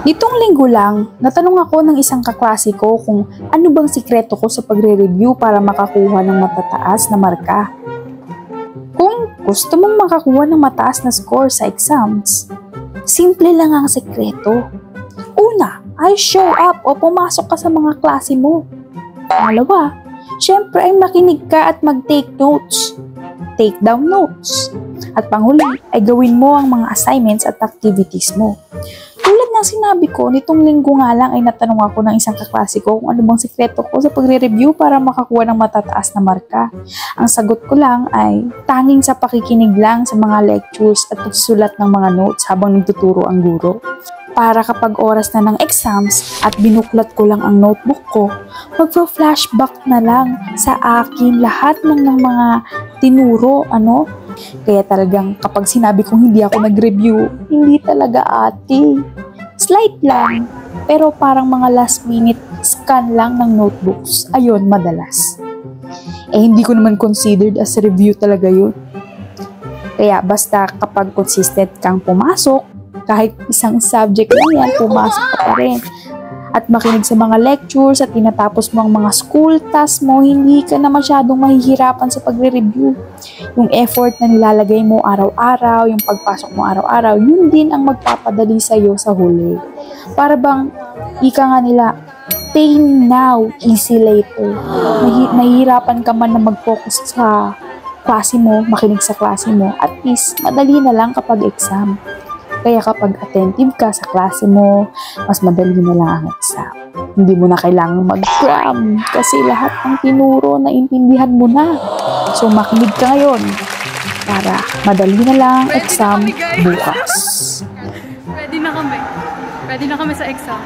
Nitong linggo lang, natanong ako ng isang kaklase ko kung ano bang sikreto ko sa pagre-review para makakuha ng matataas na marka. Kung gusto mong makakuha ng mataas na score sa exams, simple lang ang sikreto. Una, ay show up o pumasok ka sa mga klase mo. Pangalawa, syempre ay makinig ka at mag-take notes. Take down notes. At panghuli ay gawin mo ang mga assignments at activities mo. Tulad ng sinabi ko, nitong linggo nga lang ay natanong ako ng isang kaklase ko kung ano bang sikreto ko sa pagre-review para makakuha ng matataas na marka. Ang sagot ko lang ay tanging sa pakikinig lang sa mga lectures at pagsusulat ng mga notes habang nagtuturo ang guro. Para kapag oras na ng exams at binuklat ko lang ang notebook ko, magpa-flashback na lang sa akin lahat ng mga tinuro, Kaya talagang kapag sinabi kong hindi ako nag-review, hindi talaga ate. Slight lang, pero parang mga last minute scan lang ng notebooks. Ayun, madalas. Hindi ko naman considered as review talaga yun. Kaya basta kapag consistent kang pumasok, kahit isang subject lang yan, pumasok ka pa rin. At makinig sa mga lectures at tinatapos mo ang mga school tasks mo, hindi ka na masyadong mahihirapan sa pagre-review. Yung effort na nilalagay mo araw-araw, yung pagpasok mo araw-araw, yun din ang magpapadali sa'yo sa huli. Para bang, ika nga nila, pain now, easy later. Mahihirapan ka man na mag-focus sa klase mo, makinig sa klase mo, at least, madali na lang kapag exam. Kaya kapag attentive ka sa klase mo, mas madali na lang ang exam. Hindi mo na kailangang mag-cram kasi lahat ng tinuro na intindihan mo na. So makinig ka ngayon para madali na lang ang exam bukas. Ready na kami. Ready na kami sa exam.